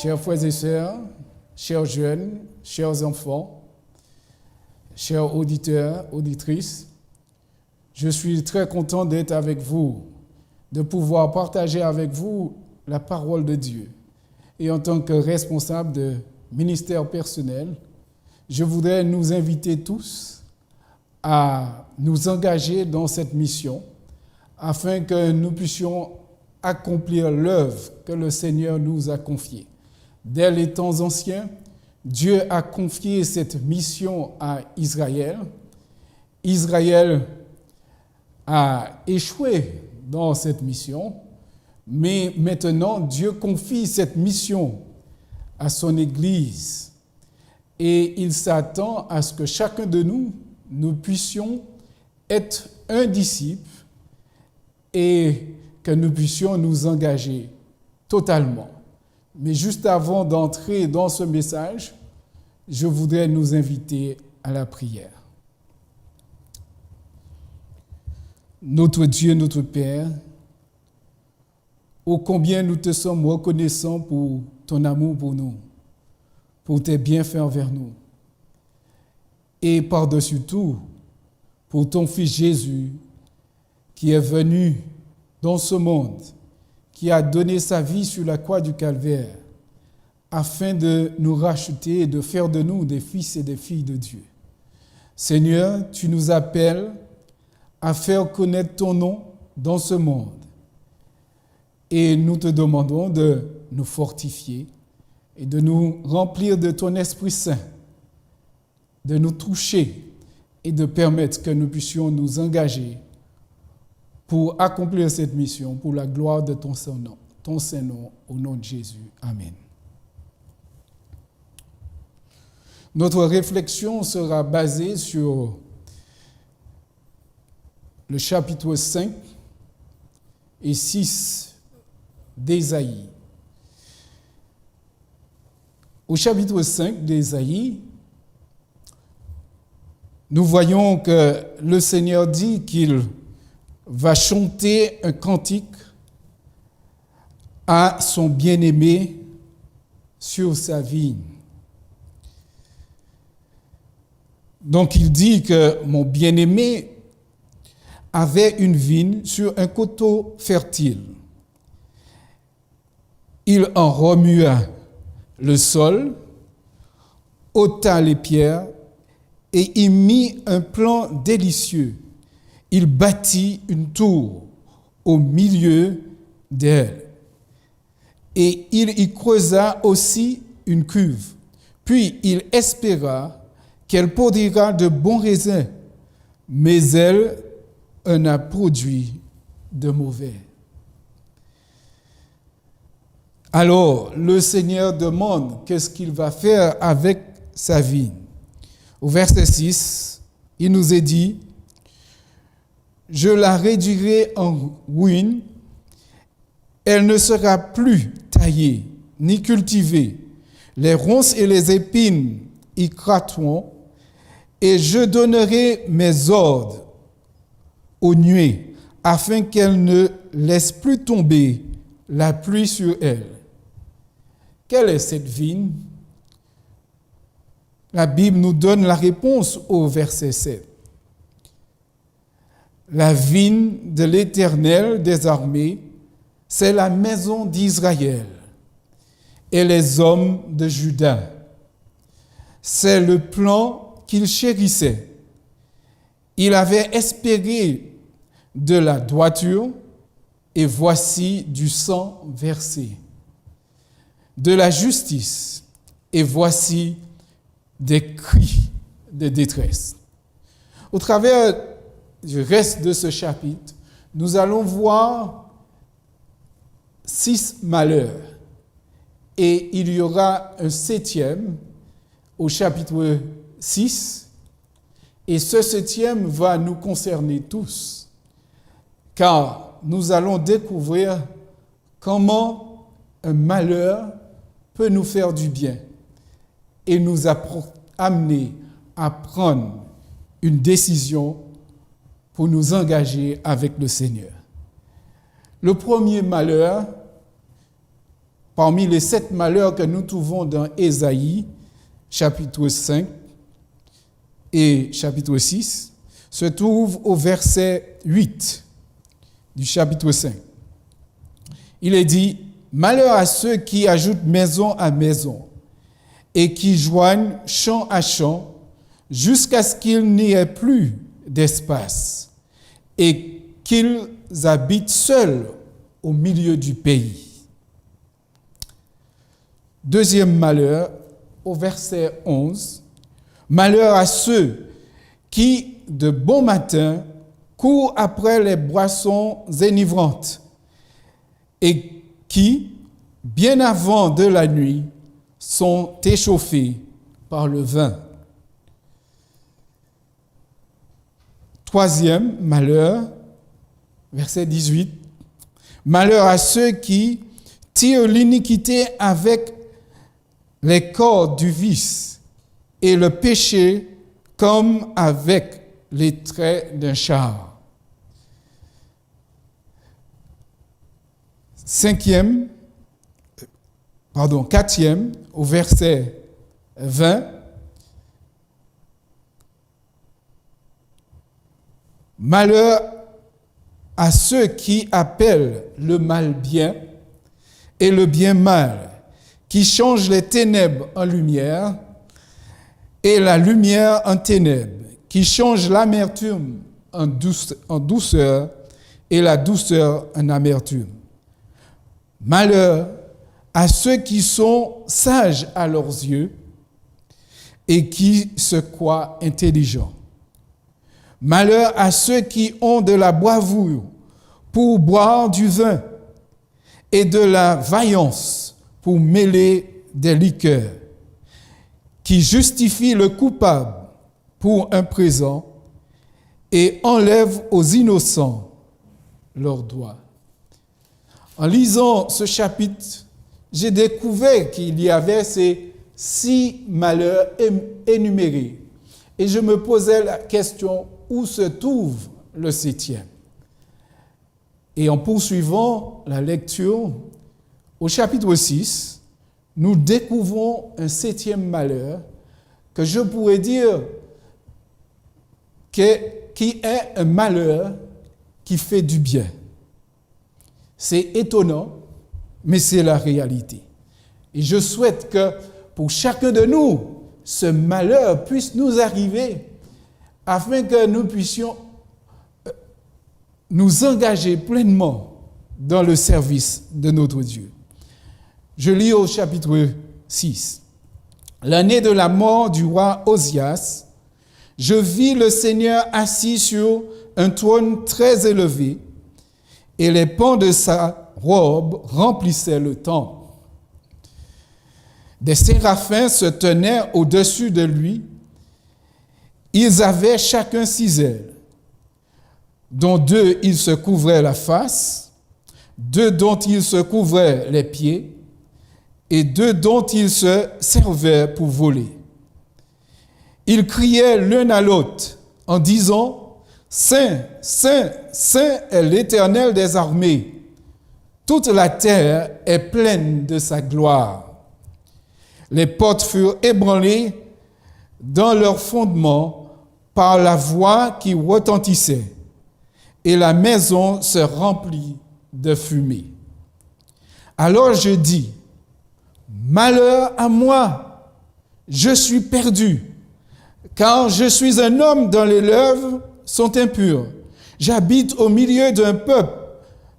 Chers frères et sœurs, chers jeunes, chers enfants, chers auditeurs, auditrices, je suis très content d'être avec vous, de pouvoir partager avec vous la parole de Dieu. Et en tant que responsable de ministère personnel, je voudrais nous inviter tous à nous engager dans cette mission afin que nous puissions accomplir l'œuvre que le Seigneur nous a confiée. Dès les temps anciens, Dieu a confié cette mission à Israël. Israël a échoué dans cette mission, mais maintenant Dieu confie cette mission à son Église et il s'attend à ce que chacun de nous puissions être un disciple et que nous puissions nous engager totalement. Mais juste avant d'entrer dans ce message, je voudrais nous inviter à la prière. Notre Dieu, notre Père, ô combien nous te sommes reconnaissants pour ton amour pour nous, pour tes bienfaits envers nous. Et par-dessus tout, pour ton Fils Jésus, qui est venu dans ce monde, qui a donné sa vie sur la croix du Calvaire, afin de nous racheter et de faire de nous des fils et des filles de Dieu. Seigneur, tu nous appelles à faire connaître ton nom dans ce monde. Et nous te demandons de nous fortifier et de nous remplir de ton Esprit Saint, de nous toucher et de permettre que nous puissions nous engager pour accomplir cette mission, pour la gloire de ton Saint-Nom, au nom de Jésus. Amen. Notre réflexion sera basée sur le chapitre 5 et 6 d'Ésaïe. Au chapitre 5 d'Ésaïe, nous voyons que le Seigneur dit qu'il va chanter un cantique à son bien-aimé sur sa vigne. Donc il dit que mon bien-aimé avait une vigne sur un coteau fertile. Il en remua le sol, ôta les pierres et y mit un plan délicieux. Il bâtit une tour au milieu d'elle. Et il y creusa aussi une cuve. Puis il espéra qu'elle produira de bons raisins, mais elle en a produit de mauvais. Alors, le Seigneur demande qu'est-ce qu'il va faire avec sa vigne. Au verset 6, il nous est dit « Je la réduirai en ruine, elle ne sera plus taillée ni cultivée, les ronces et les épines y crateront, et je donnerai mes ordres aux nuées, afin qu'elles ne laissent plus tomber la pluie sur elle. » Quelle est cette vigne? La Bible nous donne la réponse au verset 7. La vigne de l'Éternel des armées, c'est la maison d'Israël et les hommes de Juda. C'est le plan qu'il chérissait. Il avait espéré de la droiture et voici du sang versé. De la justice et voici des cris de détresse. Au travers du reste de ce chapitre, nous allons voir 6 malheurs et il y aura un 7e au chapitre 6 et ce 7e va nous concerner tous car nous allons découvrir comment un malheur peut nous faire du bien et nous amener à prendre une décision pour nous engager avec le Seigneur. Le premier malheur, parmi les 7 malheurs que nous trouvons dans Ésaïe, chapitre 5 et chapitre 6, se trouve au verset 8 du chapitre 5. Il est dit « Malheur à ceux qui ajoutent maison à maison et qui joignent champ à champ jusqu'à ce qu'il n'y ait plus d'espace et qu'ils habitent seuls au milieu du pays. » Deuxième malheur, au verset 11, « Malheur à ceux qui, de bon matin, courent après les boissons enivrantes et qui, bien avant de la nuit, sont échauffés par le vin. » Troisième malheur, verset 18, « Malheur à ceux qui tirent l'iniquité avec les cordes du vice et le péché comme avec les traits d'un char. » Quatrième, au verset 20, « Malheur à ceux qui appellent le mal bien et le bien mal, qui changent les ténèbres en lumière et la lumière en ténèbres, qui changent l'amertume en douceur et la douceur en amertume. Malheur à ceux qui sont sages à leurs yeux et qui se croient intelligents. Malheur à ceux qui ont de la bravoure pour boire du vin et de la vaillance pour mêler des liqueurs, qui justifient le coupable pour un présent et enlèvent aux innocents leurs droits. » En lisant ce chapitre, j'ai découvert qu'il y avait ces 6 malheurs énumérés. Et je me posais la question, où se trouve le 7e? Et en poursuivant la lecture, au chapitre 6, nous découvrons un 7e malheur que je pourrais dire qui est un malheur qui fait du bien. C'est étonnant, mais c'est la réalité. Et je souhaite que pour chacun de nous, ce malheur puisse nous arriver afin que nous puissions nous engager pleinement dans le service de notre Dieu. Je lis au chapitre 6. « L'année de la mort du roi Osias, je vis le Seigneur assis sur un trône très élevé, et les pans de sa robe remplissaient le temple. Des séraphins se tenaient au-dessus de lui. Ils avaient chacun 6 ailes, dont 2 ils se couvraient la face, 2 dont ils se couvraient les pieds, et 2 dont ils se servaient pour voler. Ils criaient l'un à l'autre en disant « Saint, Saint, Saint est l'Éternel des armées. Toute la terre est pleine de sa gloire. » Les portes furent ébranlées dans leur fondement par la voix qui retentissait, et la maison se remplit de fumée. Alors je dis, « Malheur à moi, je suis perdu, car je suis un homme dont les lèvres sont impures. J'habite au milieu d'un peuple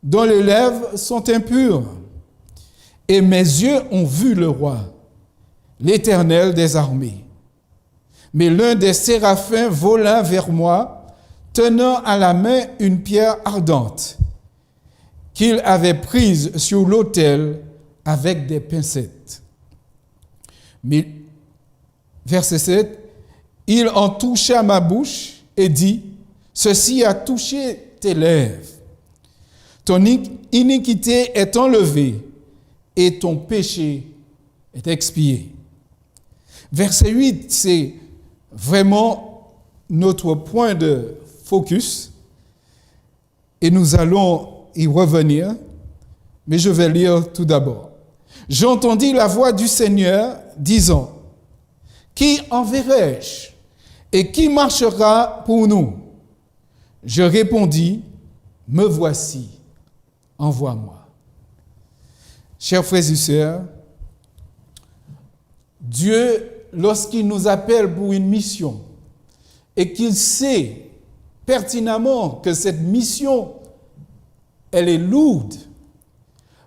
dont les lèvres sont impures. Et mes yeux ont vu le roi, l'Éternel des armées. » Mais l'un des séraphins vola vers moi, tenant à la main une pierre ardente qu'il avait prise sur l'autel avec des pincettes. Mais, verset 7, il en toucha ma bouche et dit, « Ceci a touché tes lèvres. Ton iniquité est enlevée et ton péché est expié. » Verset 8, c'est vraiment notre point de focus et nous allons y revenir, mais je vais lire tout d'abord. j'entendis la voix du Seigneur disant, « Qui enverrai-je et qui marchera pour nous ?» Je répondis, « Me voici, envoie-moi. » Chers frères et sœurs, Dieu, lorsqu'il nous appelle pour une mission et qu'il sait pertinemment que cette mission, elle est lourde,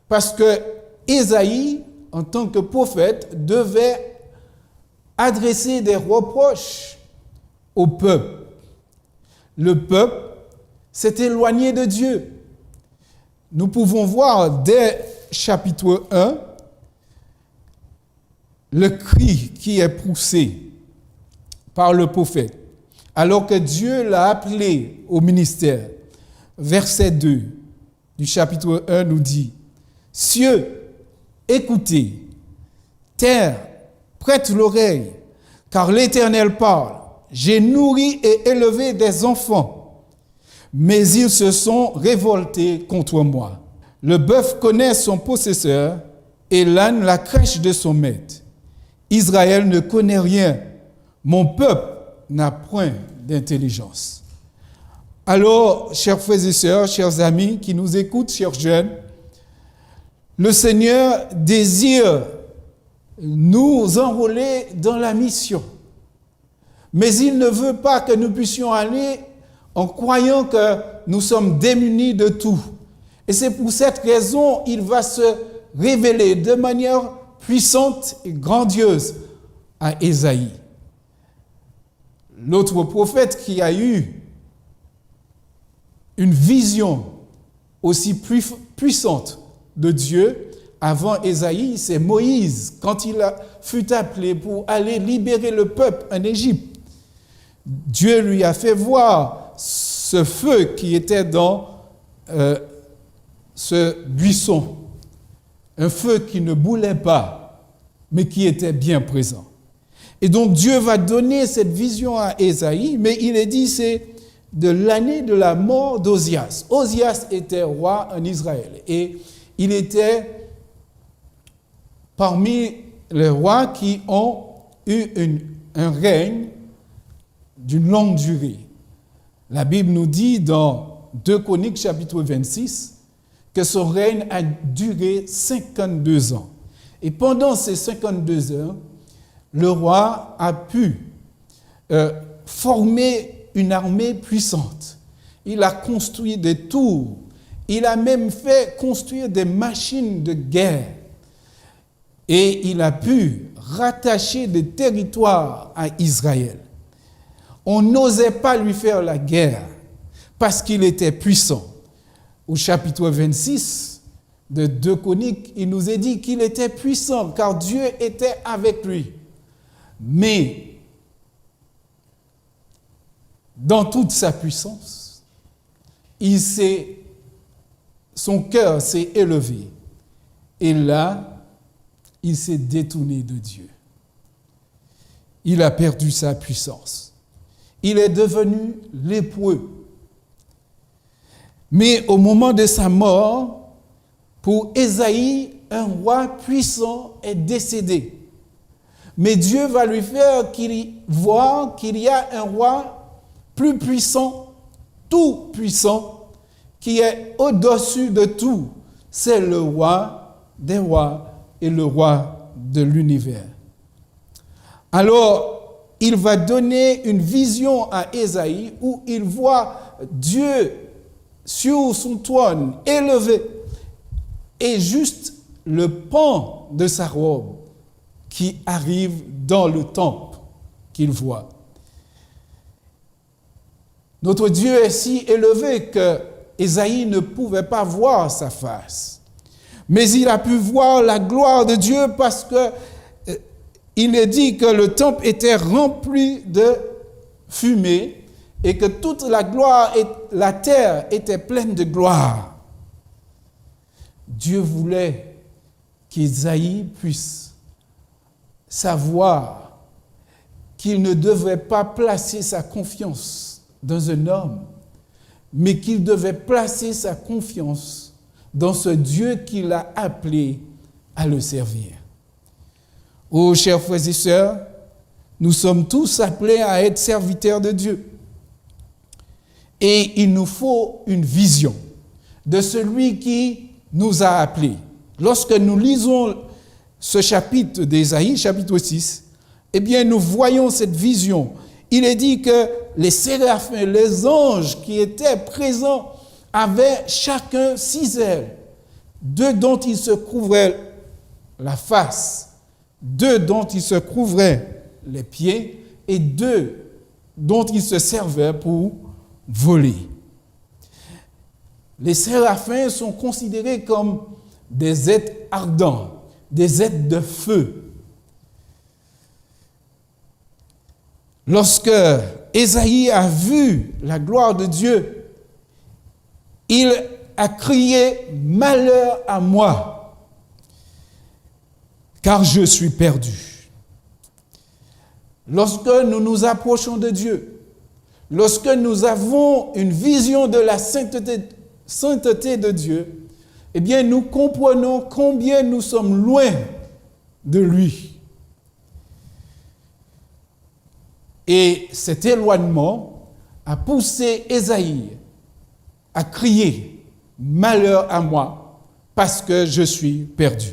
parce que Ésaïe, en tant que prophète, devait adresser des reproches au peuple. Le peuple s'est éloigné de Dieu. Nous pouvons voir dès chapitre 1 le cri qui est poussé par le prophète, alors que Dieu l'a appelé au ministère. Verset 2 du chapitre 1 nous dit, « Cieux, écoutez, terre, prête l'oreille, car l'Éternel parle. J'ai nourri et élevé des enfants, mais ils se sont révoltés contre moi. Le bœuf connaît son possesseur et l'âne la crèche de son maître. Israël ne connaît rien. Mon peuple n'a point d'intelligence. » Alors, chers frères et sœurs, chers amis qui nous écoutent, chers jeunes, le Seigneur désire nous enrôler dans la mission. Mais il ne veut pas que nous puissions aller en croyant que nous sommes démunis de tout. Et c'est pour cette raison qu'il va se révéler de manière puissante et grandiose à Ésaïe. L'autre prophète qui a eu une vision aussi puissante de Dieu avant Ésaïe, c'est Moïse, quand il fut appelé pour aller libérer le peuple en Égypte. Dieu lui a fait voir ce feu qui était dans ce buisson, un feu qui ne brûlait pas, mais qui était bien présent. Et donc Dieu va donner cette vision à Ésaïe, mais il est dit c'est de l'année de la mort d'Osias. Osias était roi en Israël et il était parmi les rois qui ont eu un règne d'une longue durée. La Bible nous dit dans 2 Chroniques chapitre 26 que son règne a duré 52 ans. Et pendant ces 52 ans, le roi a pu former une armée puissante. Il a construit des tours. Il a même fait construire des machines de guerre. Et il a pu rattacher des territoires à Israël. On n'osait pas lui faire la guerre parce qu'il était puissant. Au chapitre 26 de 2 Chroniques, il nous est dit qu'il était puissant car Dieu était avec lui. Mais dans toute sa puissance, son cœur s'est élevé. Et là, il s'est détourné de Dieu. Il a perdu sa puissance. Il est devenu lépreux. Mais au moment de sa mort, pour Ésaïe, un roi puissant est décédé. Mais Dieu va lui faire voir qu'il y a un roi plus puissant, tout puissant, qui est au-dessus de tout. C'est le roi des rois et le roi de l'univers. Alors, il va donner une vision à Ésaïe où il voit Dieu sur son trône élevé et juste le pan de sa robe qui arrive dans le temple qu'il voit. Notre Dieu est si élevé que Ésaïe ne pouvait pas voir sa face. Mais il a pu voir la gloire de Dieu parce que il est dit que le temple était rempli de fumée et que toute la gloire et la terre était pleine de gloire. Dieu voulait qu'Ésaïe puisse savoir qu'il ne devait pas placer sa confiance dans un homme, mais qu'il devait placer sa confiance dans ce Dieu qu'il a appelé à le servir. Oh, chers frères et sœurs, nous sommes tous appelés à être serviteurs de Dieu. Et il nous faut une vision de celui qui nous a appelés. Lorsque nous lisons ce chapitre d'Ésaïe, chapitre 6, eh bien, nous voyons cette vision. Il est dit que les séraphins, les anges qui étaient présents avaient chacun 6 ailes, 2 dont ils se couvraient la face, 2 dont ils se couvraient les pieds et 2 dont ils se servaient pour voler. Les séraphins sont considérés comme des êtres ardents, des êtres de feu. Lorsque Ésaïe a vu la gloire de Dieu, il a crié « Malheur à moi, car je suis perdu ». Lorsque nous nous approchons de Dieu, lorsque nous avons une vision de la sainteté de Dieu, eh bien, nous comprenons combien nous sommes loin de lui. Et cet éloignement a poussé Ésaïe à crier « Malheur à moi, parce que je suis perdu ».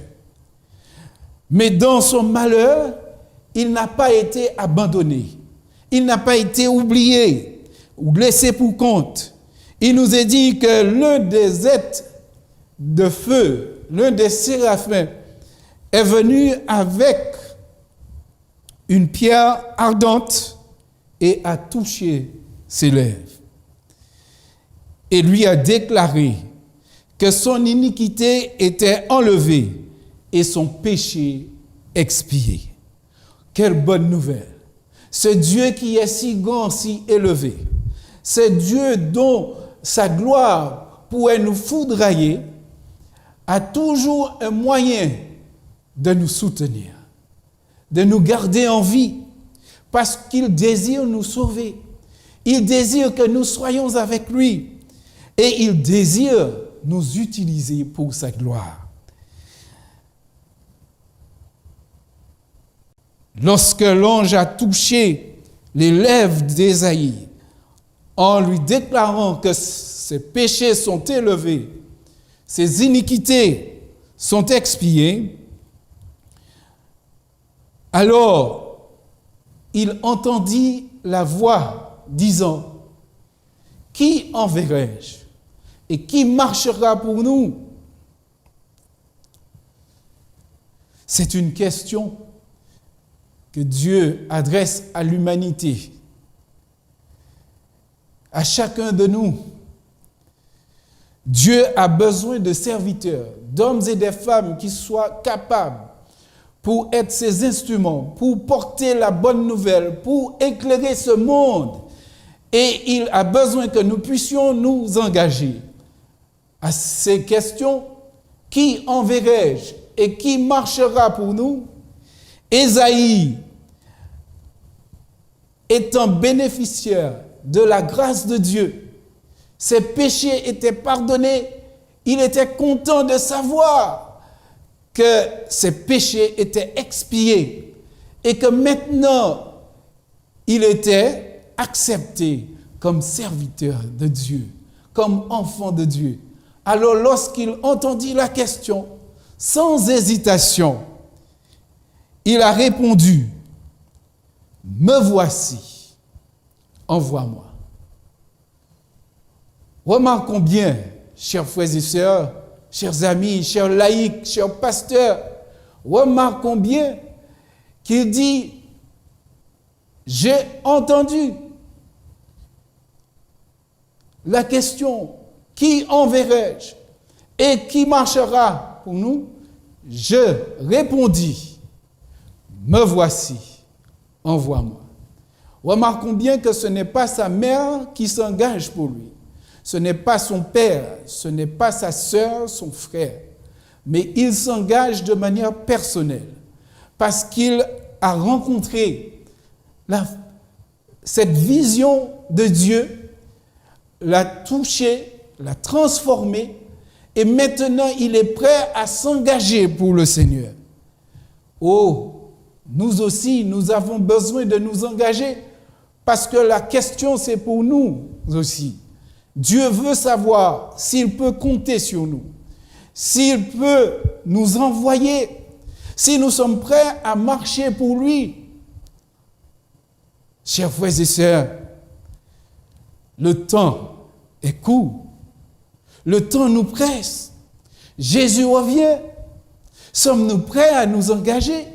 Mais dans son malheur, il n'a pas été abandonné. Il n'a pas été oublié ou laissé pour compte. Il nous est dit que l'un des êtres de feu, l'un des séraphins, est venu avec une pierre ardente et a touché ses lèvres. Et lui a déclaré que son iniquité était enlevée et son péché expié. Quelle bonne nouvelle! Ce Dieu qui est si grand, si élevé, ce Dieu dont sa gloire pourrait nous foudroyer, a toujours un moyen de nous soutenir, de nous garder en vie, parce qu'il désire nous sauver. Il désire que nous soyons avec lui et il désire nous utiliser pour sa gloire. Lorsque l'ange a touché les lèvres d'Ésaïe en lui déclarant que ses péchés sont élevés, ses iniquités sont expiées, alors il entendit la voix disant « Qui enverrai-je et qui marchera pour nous ?» C'est une question que Dieu adresse à l'humanité, à chacun de nous. Dieu a besoin de serviteurs, d'hommes et de femmes qui soient capables pour être ses instruments, pour porter la bonne nouvelle, pour éclairer ce monde. Et il a besoin que nous puissions nous engager à ces questions. Qui enverrai-je et qui marchera pour nous? Ésaïe, étant bénéficiaire de la grâce de Dieu, ses péchés étaient pardonnés, il était content de savoir que ses péchés étaient expiés et que maintenant, il était accepté comme serviteur de Dieu, comme enfant de Dieu. Alors lorsqu'il entendit la question, sans hésitation, il a répondu, « Me voici, envoie-moi. » Remarquons bien, chers frères et sœurs, chers amis, chers laïcs, chers pasteurs, remarquons bien qu'il dit « J'ai entendu la question, qui enverrai-je et qui marchera pour nous? Je répondis, me voici, envoie-moi. » Remarquons bien que ce n'est pas sa mère qui s'engage pour lui. Ce n'est pas son père, ce n'est pas sa sœur, son frère. Mais il s'engage de manière personnelle parce qu'il a rencontré cette vision de Dieu, l'a touché, l'a transformé et maintenant il est prêt à s'engager pour le Seigneur. Oh, nous aussi, nous avons besoin de nous engager parce que la question c'est pour nous aussi. Dieu veut savoir s'il peut compter sur nous, s'il peut nous envoyer, si nous sommes prêts à marcher pour lui. Chers frères et sœurs, le temps est court. Le temps nous presse. Jésus revient. Sommes-nous prêts à nous engager,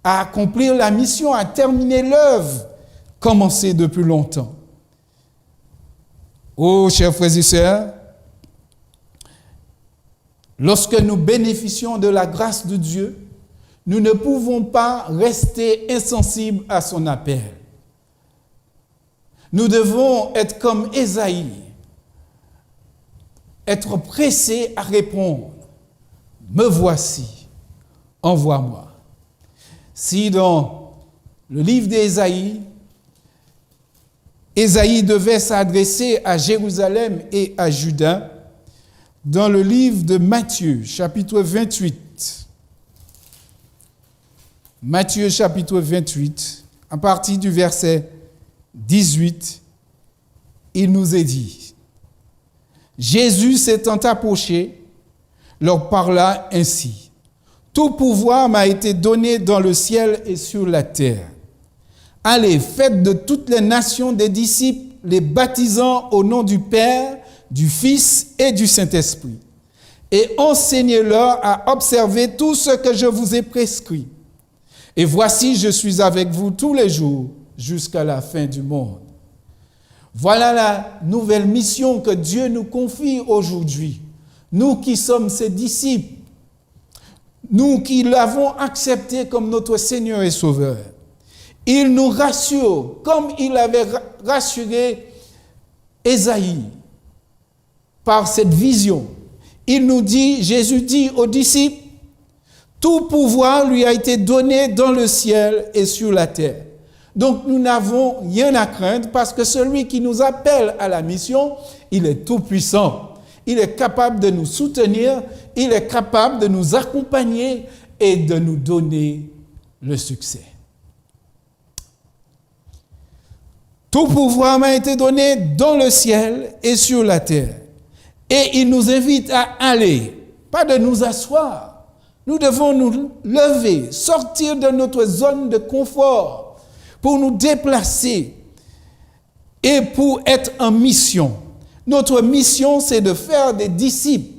à accomplir la mission, à terminer l'œuvre commencée depuis longtemps? Oh, chers frères et sœurs, lorsque nous bénéficions de la grâce de Dieu, nous ne pouvons pas rester insensibles à son appel. Nous devons être comme Ésaïe, être pressés à répondre. Me voici, envoie-moi. Si dans le livre d'Ésaïe, Ésaïe devait s'adresser à Jérusalem et à Juda, dans le livre de Matthieu, chapitre 28, Matthieu, chapitre 28, à partir du verset 18, il nous est dit, Jésus s'étant approché, leur parla ainsi. Tout pouvoir m'a été donné dans le ciel et sur la terre. Allez, faites de toutes les nations des disciples, les baptisant au nom du Père, du Fils et du Saint-Esprit. Et enseignez-leur à observer tout ce que je vous ai prescrit. Et voici, je suis avec vous tous les jours jusqu'à la fin du monde. Voilà la nouvelle mission que Dieu nous confie aujourd'hui. Nous qui sommes ses disciples, nous qui l'avons accepté comme notre Seigneur et Sauveur. Il nous rassure, comme il avait rassuré Ésaïe par cette vision. Il nous dit, Jésus dit aux disciples, tout pouvoir lui a été donné dans le ciel et sur la terre. Donc nous n'avons rien à craindre parce que celui qui nous appelle à la mission, il est tout puissant. Il est capable de nous soutenir, il est capable de nous accompagner et de nous donner le succès. Tout pouvoir m'a été donné dans le ciel et sur la terre. Et il nous invite à aller, pas de nous asseoir. Nous devons nous lever, sortir de notre zone de confort pour nous déplacer et pour être en mission. Notre mission, c'est de faire des disciples,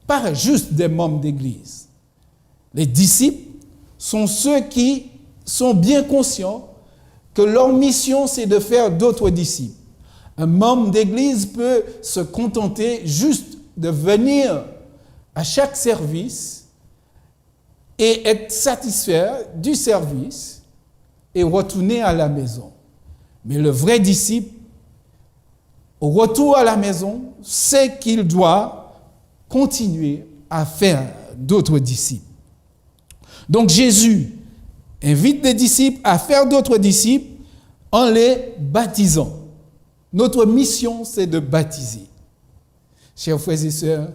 pas juste des membres d'église. Les disciples sont ceux qui sont bien conscients que leur mission, c'est de faire d'autres disciples. Un membre d'église peut se contenter juste de venir à chaque service et être satisfait du service et retourner à la maison. Mais le vrai disciple, au retour à la maison, c'est qu'il doit continuer à faire d'autres disciples. Donc Jésus invite les disciples à faire d'autres disciples en les baptisant. Notre mission, c'est de baptiser. Chers frères et sœurs,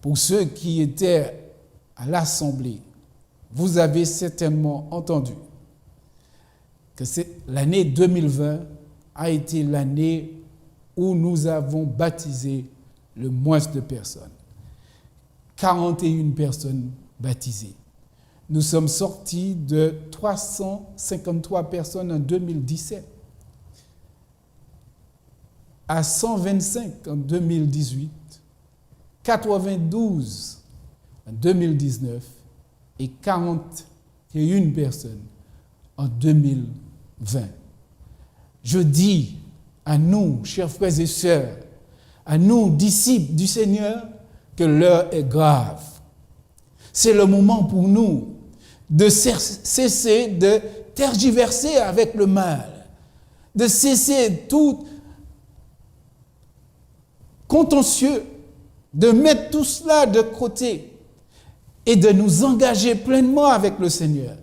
pour ceux qui étaient à l'Assemblée, vous avez certainement entendu que l'année 2020 a été l'année où nous avons baptisé le moins de personnes. 41 personnes baptisées. Nous sommes sortis de 353 personnes en 2017 à 125 en 2018, 92 en 2019 et 41 personnes en 2020. Je dis à nous, chers frères et sœurs, à nous, disciples du Seigneur, que l'heure est grave. C'est le moment pour nous de cesser de tergiverser avec le mal, de cesser tout contentieux, de mettre tout cela de côté et de nous engager pleinement avec le Seigneur.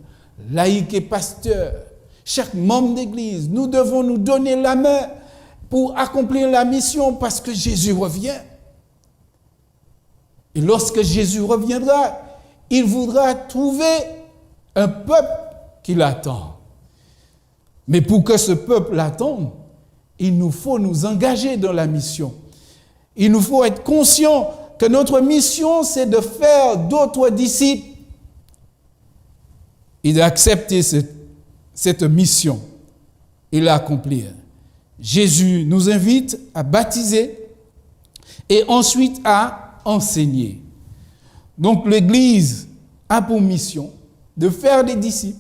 Laïcs et pasteurs, chaque membre d'église, nous devons nous donner la main pour accomplir la mission parce que Jésus revient. Et lorsque Jésus reviendra, il voudra trouver un peuple qui l'attend. Mais pour que ce peuple l'attende, il nous faut nous engager dans la mission. Il nous faut être conscient que notre mission, c'est de faire d'autres disciples et d'accepter cette mission et l'accomplir. Jésus nous invite à baptiser et ensuite à enseigner. Donc l'Église a pour mission de faire des disciples,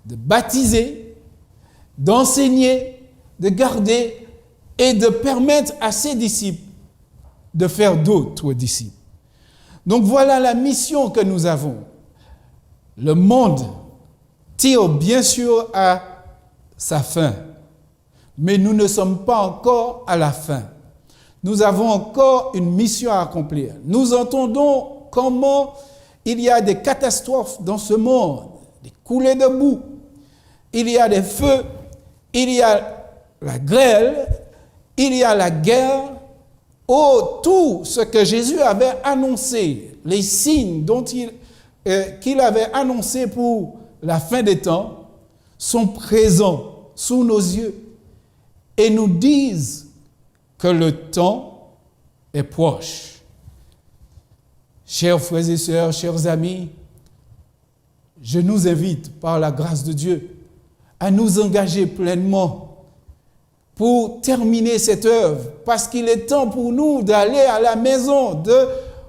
de baptiser, d'enseigner, de garder et de permettre à ses disciples de faire d'autres disciples. Donc voilà la mission que nous avons. Le monde tire bien sûr à sa fin, mais nous ne sommes pas encore à la fin. Nous avons encore une mission à accomplir. Nous entendons comment il y a des catastrophes dans ce monde, des coulées de boue, il y a des feux, il y a la grêle, il y a la guerre. Oh, tout ce que Jésus avait annoncé, les signes qu'il avait annoncés pour la fin des temps, sont présents sous nos yeux et nous disent que le temps est proche. Chers frères et sœurs, chers amis, je nous invite par la grâce de Dieu à nous engager pleinement pour terminer cette œuvre, parce qu'il est temps pour nous d'aller à la maison, de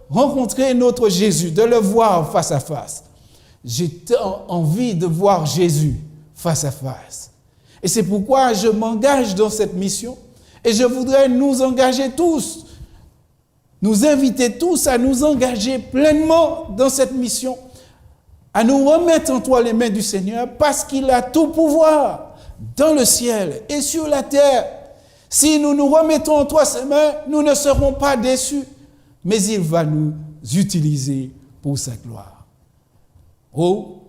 rencontrer notre Jésus, de le voir face à face. J'ai tant envie de voir Jésus face à face. Et c'est pourquoi je m'engage dans cette mission et je voudrais nous engager tous, nous inviter tous à nous engager pleinement dans cette mission, à nous remettre entre les mains du Seigneur parce qu'il a tout pouvoir dans le ciel et sur la terre. Si nous nous remettons entre ses mains, nous ne serons pas déçus, mais il va nous utiliser pour sa gloire. Oh,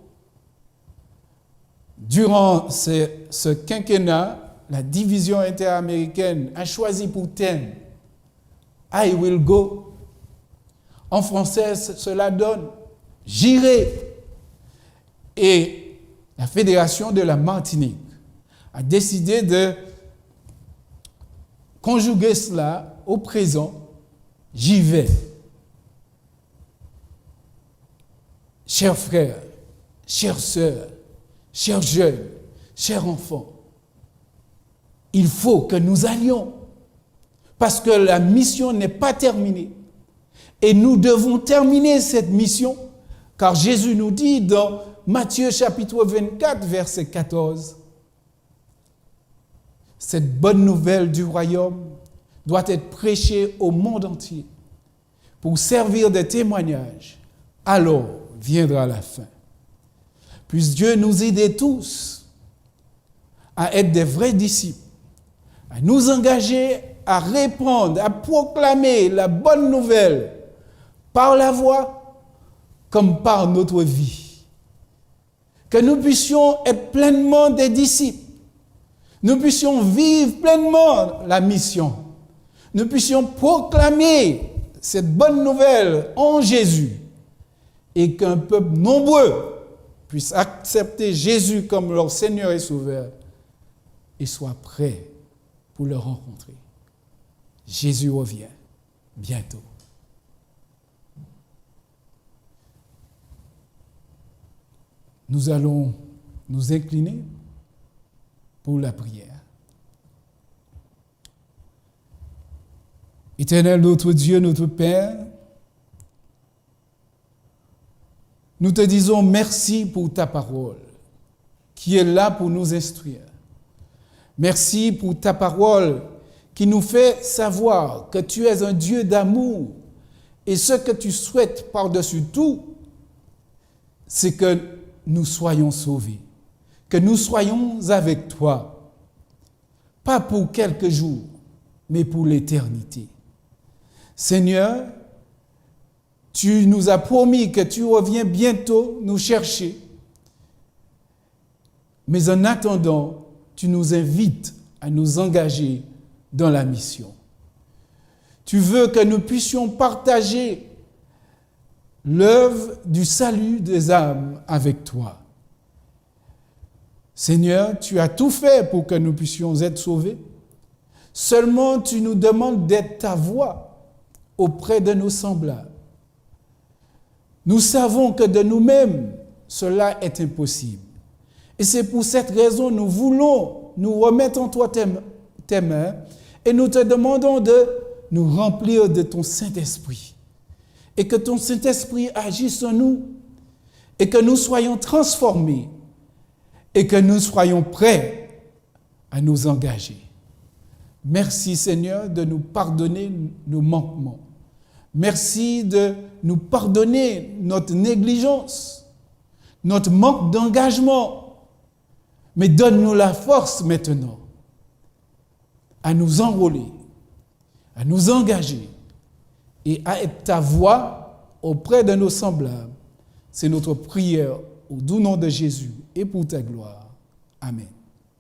durant ce quinquennat, la division interaméricaine a choisi pour thème « I will go ». En français, cela donne « J'irai ». Et la Fédération de la Martinique a décidé de conjuguer cela au présent « J'y vais ». Chers frères, chères sœurs, chers jeunes, chers enfants, il faut que nous allions parce que la mission n'est pas terminée. Et nous devons terminer cette mission car Jésus nous dit dans Matthieu chapitre 24, verset 14, cette bonne nouvelle du royaume doit être prêchée au monde entier pour servir de témoignage. Alors viendra la fin. Puisse Dieu nous aider tous à être des vrais disciples, à nous engager à répandre, à proclamer la bonne nouvelle par la voix comme par notre vie. Que nous puissions être pleinement des disciples. Nous puissions vivre pleinement la mission. Nous puissions proclamer cette bonne nouvelle en Jésus et qu'un peuple nombreux puisse accepter Jésus comme leur Seigneur et Sauveur et soit prêt pour le rencontrer. Jésus revient bientôt. Nous allons nous incliner pour la prière. Éternel, notre Dieu, notre Père, nous te disons merci pour ta parole qui est là pour nous instruire. Merci pour ta parole qui nous fait savoir que tu es un Dieu d'amour et ce que tu souhaites par-dessus tout, c'est que nous soyons sauvés, que nous soyons avec toi, pas pour quelques jours, mais pour l'éternité. Seigneur, tu nous as promis que tu reviens bientôt nous chercher, mais en attendant, tu nous invites à nous engager dans la mission. Tu veux que nous puissions partager l'œuvre du salut des âmes avec toi. Seigneur, tu as tout fait pour que nous puissions être sauvés. Seulement, tu nous demandes d'être ta voix auprès de nos semblables. Nous savons que de nous-mêmes, cela est impossible. Et c'est pour cette raison que nous voulons nous remettre en toi tes mains et nous te demandons de nous remplir de ton Saint-Esprit. Et que ton Saint-Esprit agisse en nous et que nous soyons transformés et que nous soyons prêts à nous engager. Merci Seigneur de nous pardonner nos manquements. Merci de nous pardonner notre négligence, notre manque d'engagement. Mais donne-nous la force maintenant à nous enrôler, à nous engager et à être ta voix auprès de nos semblables. C'est notre prière au doux nom de Jésus et pour ta gloire. Amen.